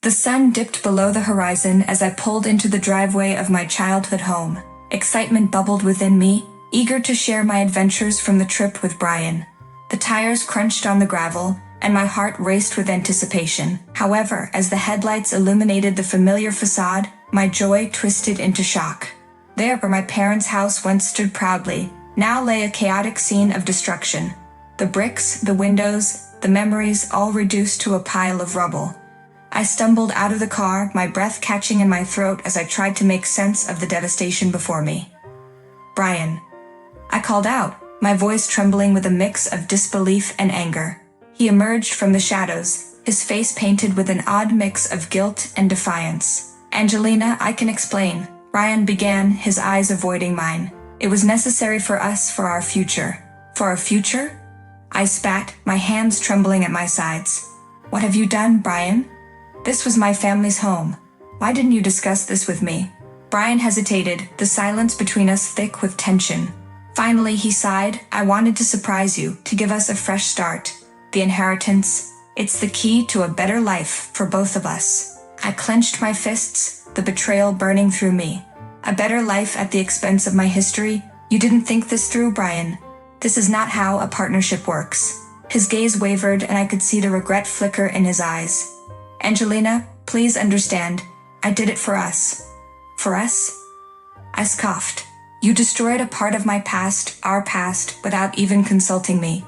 The sun dipped below the horizon as I pulled into the driveway of my childhood home. Excitement bubbled within me, eager to share my adventures from the trip with Brian. The tires crunched on the gravel, and my heart raced with anticipation. However, as the headlights illuminated the familiar facade, my joy twisted into shock. There, where my parents' house once stood proudly, now lay a chaotic scene of destruction. The bricks, the windows, the memories, all reduced to a pile of rubble. I stumbled out of the car, my breath catching in my throat as I tried to make sense of the devastation before me. "Brian," I called out, my voice trembling with a mix of disbelief and anger. He emerged from the shadows, his face painted with an odd mix of guilt and defiance. "Angelina, I can explain," Brian began, his eyes avoiding mine. "It was necessary for us, for our future." "For our future?" I spat, my hands trembling at my sides. "What have you done, Brian? This was my family's home. Why didn't you discuss this with me?" Brian hesitated, the silence between us thick with tension. Finally, he sighed. "I wanted to surprise you, to give us a fresh start. The inheritance, it's the key to a better life for both of us." I clenched my fists, the betrayal burning through me. "A better life at the expense of my history? You didn't think this through, Brian. This is not how a partnership works." His gaze wavered, and I could see the regret flicker in his eyes. "Angelina, please understand. I did it for us." "For us?" I scoffed. "You destroyed a part of my past, our past, without even consulting me."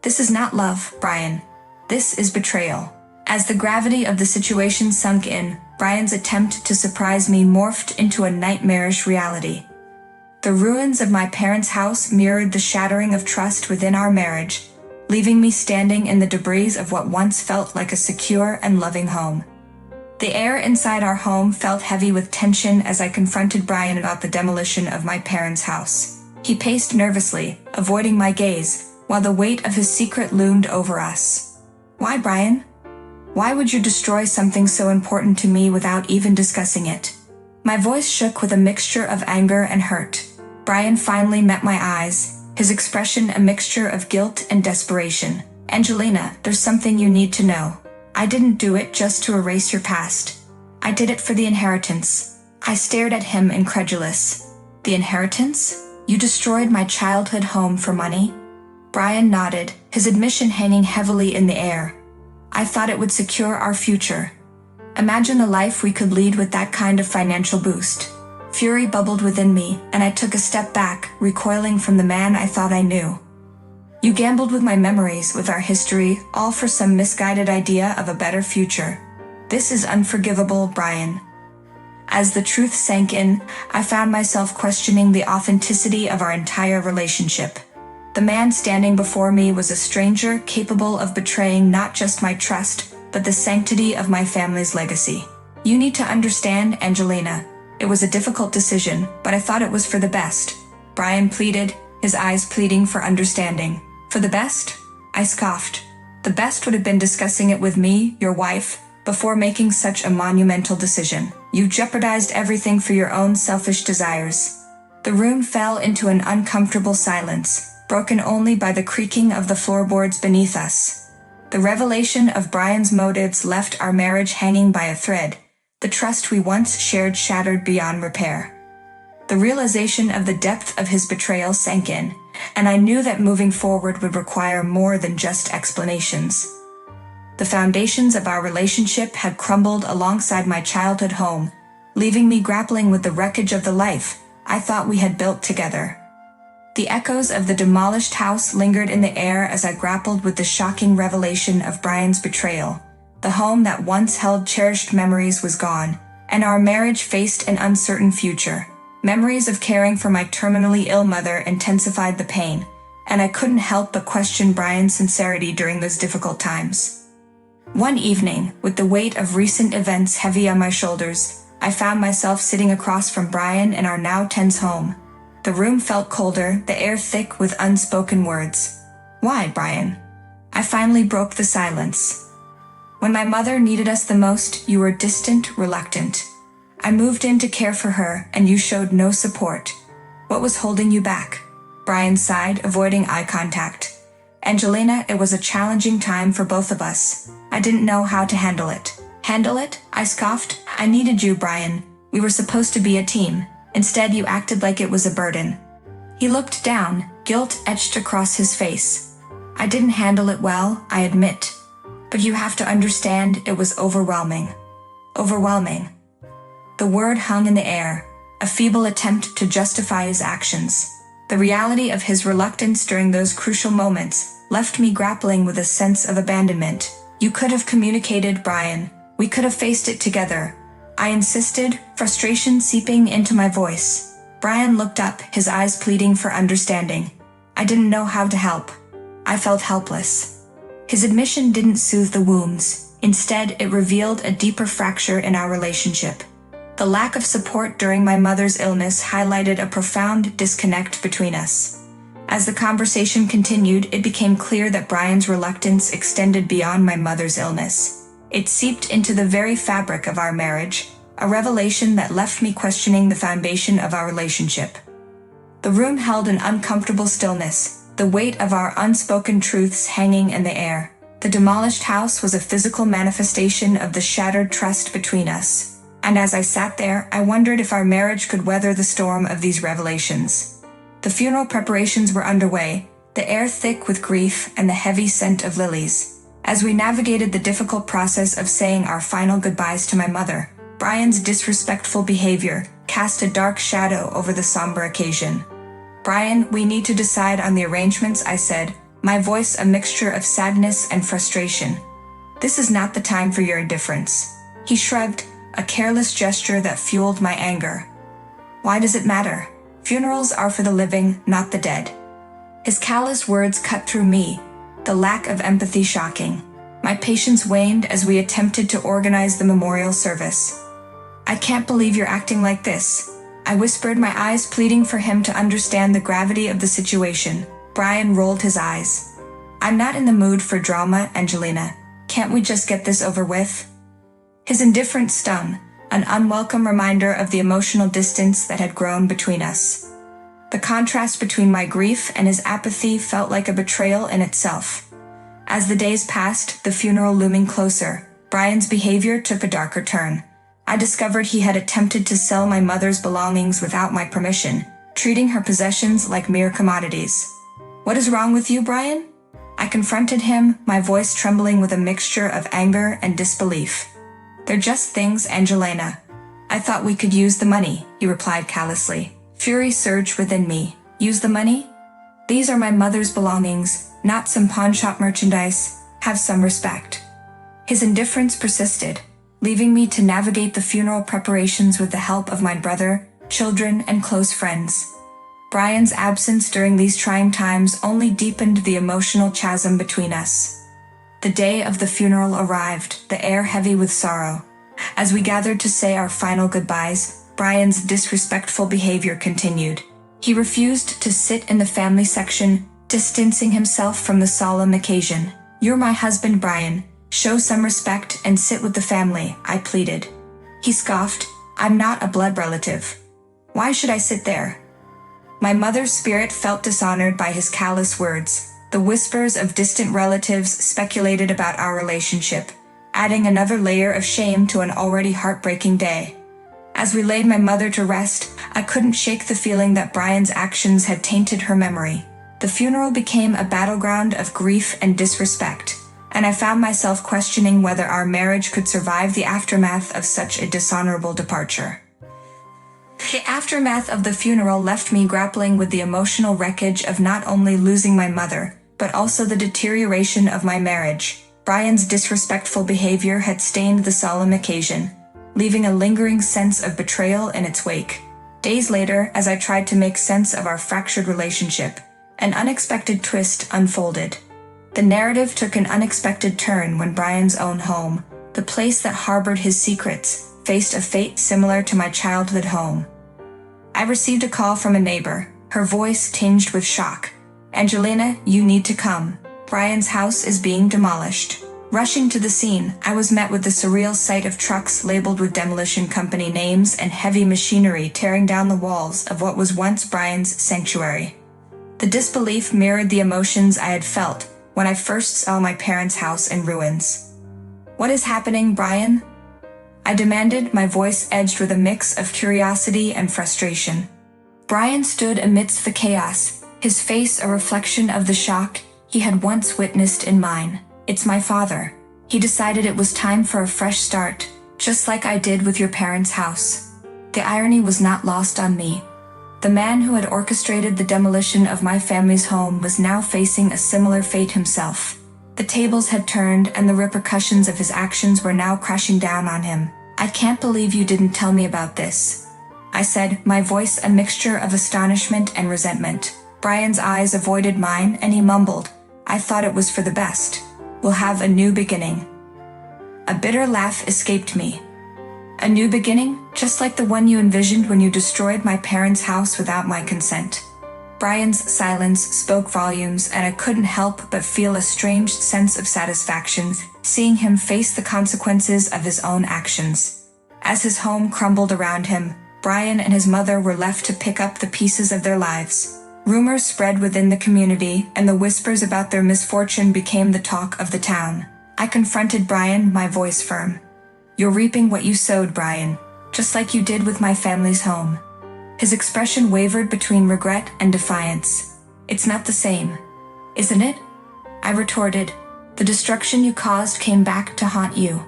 "This is not love, Brian. This is betrayal." As the gravity of the situation sunk in, Brian's attempt to surprise me morphed into a nightmarish reality. The ruins of my parents' house mirrored the shattering of trust within our marriage, leaving me standing in the debris of what once felt like a secure and loving home. The air inside our home felt heavy with tension as I confronted Brian about the demolition of my parents' house. He paced nervously, avoiding my gaze, while the weight of his secret loomed over us. "Why, Brian? Why would you destroy something so important to me without even discussing it?" My voice shook with a mixture of anger and hurt. Brian finally met my eyes, his expression a mixture of guilt and desperation. "Angelina, there's something you need to know. I didn't do it just to erase your past. I did it for the inheritance." I stared at him incredulous. "The inheritance? You destroyed my childhood home for money?" Brian nodded, his admission hanging heavily in the air. "I thought it would secure our future. Imagine the life we could lead with that kind of financial boost." Fury bubbled within me, and I took a step back, recoiling from the man I thought I knew. "You gambled with my memories, with our history, all for some misguided idea of a better future. This is unforgivable, Brian." As the truth sank in, I found myself questioning the authenticity of our entire relationship. The man standing before me was a stranger capable of betraying not just my trust, but the sanctity of my family's legacy. "You need to understand, Angelina. It was a difficult decision, but I thought it was for the best," Brian pleaded, his eyes pleading for understanding. "For the best?" I scoffed. "The best would have been discussing it with me, your wife, before making such a monumental decision. You jeopardized everything for your own selfish desires." The room fell into an uncomfortable silence, broken only by the creaking of the floorboards beneath us. The revelation of Brian's motives left our marriage hanging by a thread, the trust we once shared shattered beyond repair. The realization of the depth of his betrayal sank in, and I knew that moving forward would require more than just explanations. The foundations of our relationship had crumbled alongside my childhood home, leaving me grappling with the wreckage of the life I thought we had built together. The echoes of the demolished house lingered in the air as I grappled with the shocking revelation of Brian's betrayal. The home that once held cherished memories was gone, and our marriage faced an uncertain future. Memories of caring for my terminally ill mother intensified the pain, and I couldn't help but question Brian's sincerity during those difficult times. One evening, with the weight of recent events heavy on my shoulders, I found myself sitting across from Brian in our now tense home. The room felt colder, the air thick with unspoken words. "Why, Brian?" I finally broke the silence. "When my mother needed us the most, you were distant, reluctant. I moved in to care for her, and you showed no support. What was holding you back?" Brian sighed, avoiding eye contact. "Angelina, it was a challenging time for both of us. I didn't know how to handle it. Handle it? I scoffed. I needed you, Brian. We were supposed to be a team. Instead, you acted like it was a burden. He looked down, guilt etched across his face. I didn't handle it well, I admit. But you have to understand, it was overwhelming. Overwhelming. The word hung in the air, a feeble attempt to justify his actions. The reality of his reluctance during those crucial moments left me grappling with a sense of abandonment. You could have communicated, Brian. We could have faced it together. I insisted, frustration seeping into my voice. Brian looked up, his eyes pleading for understanding. I didn't know how to help. I felt helpless. His admission didn't soothe the wounds. Instead, it revealed a deeper fracture in our relationship. The lack of support during my mother's illness highlighted a profound disconnect between us. As the conversation continued, it became clear that Brian's reluctance extended beyond my mother's illness. It seeped into the very fabric of our marriage, a revelation that left me questioning the foundation of our relationship. The room held an uncomfortable stillness, the weight of our unspoken truths hanging in the air. The demolished house was a physical manifestation of the shattered trust between us. And as I sat there, I wondered if our marriage could weather the storm of these revelations. The funeral preparations were underway, the air thick with grief and the heavy scent of lilies. As we navigated the difficult process of saying our final goodbyes to my mother, Brian's disrespectful behavior cast a dark shadow over the somber occasion. Brian, we need to decide on the arrangements, I said, my voice a mixture of sadness and frustration. This is not the time for your indifference. He shrugged, a careless gesture that fueled my anger. Why does it matter? Funerals are for the living, not the dead. His callous words cut through me, the lack of empathy shocking. My patience waned as we attempted to organize the memorial service. I can't believe you're acting like this, I whispered, my eyes pleading for him to understand the gravity of the situation. Brian rolled his eyes. I'm not in the mood for drama, Angelina. Can't we just get this over with? His indifference stung, an unwelcome reminder of the emotional distance that had grown between us. The contrast between my grief and his apathy felt like a betrayal in itself. As the days passed, the funeral looming closer, Brian's behavior took a darker turn. I discovered he had attempted to sell my mother's belongings without my permission, treating her possessions like mere commodities. What is wrong with you, Brian? I confronted him, my voice trembling with a mixture of anger and disbelief. They're just things, Angelina. I thought we could use the money, he replied callously. Fury surged within me. Use the money? These are my mother's belongings, not some pawnshop merchandise. Have some respect. His indifference persisted, leaving me to navigate the funeral preparations with the help of my brother, children, and close friends. Brian's absence during these trying times only deepened the emotional chasm between us. The day of the funeral arrived, the air heavy with sorrow. As we gathered to say our final goodbyes, Brian's disrespectful behavior continued. He refused to sit in the family section, distancing himself from the solemn occasion. You're my husband, Brian. Show some respect and sit with the family, I pleaded. He scoffed. I'm not a blood relative. Why should I sit there? My mother's spirit felt dishonored by his callous words. The whispers of distant relatives speculated about our relationship, adding another layer of shame to an already heartbreaking day. As we laid my mother to rest, I couldn't shake the feeling that Brian's actions had tainted her memory. The funeral became a battleground of grief and disrespect, and I found myself questioning whether our marriage could survive the aftermath of such a dishonorable departure. The aftermath of the funeral left me grappling with the emotional wreckage of not only losing my mother, but also the deterioration of my marriage. Brian's disrespectful behavior had stained the solemn occasion, leaving a lingering sense of betrayal in its wake. Days later, as I tried to make sense of our fractured relationship, an unexpected twist unfolded. The narrative took an unexpected turn when Brian's own home, the place that harbored his secrets, faced a fate similar to my childhood home. I received a call from a neighbor, her voice tinged with shock. Angelina, you need to come. Brian's house is being demolished. Rushing to the scene, I was met with the surreal sight of trucks labeled with demolition company names and heavy machinery tearing down the walls of what was once Brian's sanctuary. The disbelief mirrored the emotions I had felt when I first saw my parents' house in ruins. What is happening, Brian? I demanded, my voice edged with a mix of curiosity and frustration. Brian stood amidst the chaos, his face a reflection of the shock he had once witnessed in mine. It's my father. He decided it was time for a fresh start, just like I did with your parents' house. The irony was not lost on me. The man who had orchestrated the demolition of my family's home was now facing a similar fate himself. The tables had turned and the repercussions of his actions were now crashing down on him. I can't believe you didn't tell me about this, I said, my voice a mixture of astonishment and resentment. Brian's eyes avoided mine and he mumbled, I thought it was for the best. We'll have a new beginning. A bitter laugh escaped me. A new beginning, just like the one you envisioned when you destroyed my parents' house without my consent. Brian's silence spoke volumes, and I couldn't help but feel a strange sense of satisfaction seeing him face the consequences of his own actions. As his home crumbled around him, Brian and his mother were left to pick up the pieces of their lives. Rumors spread within the community, and the whispers about their misfortune became the talk of the town. I confronted Brian, my voice firm. You're reaping what you sowed, Brian, just like you did with my family's home. His expression wavered between regret and defiance. It's not the same, isn't it? I retorted. The destruction you caused came back to haunt you.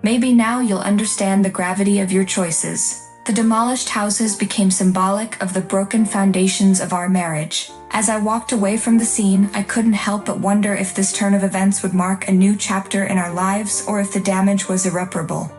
Maybe now you'll understand the gravity of your choices. The demolished houses became symbolic of the broken foundations of our marriage. As I walked away from the scene, I couldn't help but wonder if this turn of events would mark a new chapter in our lives or if the damage was irreparable.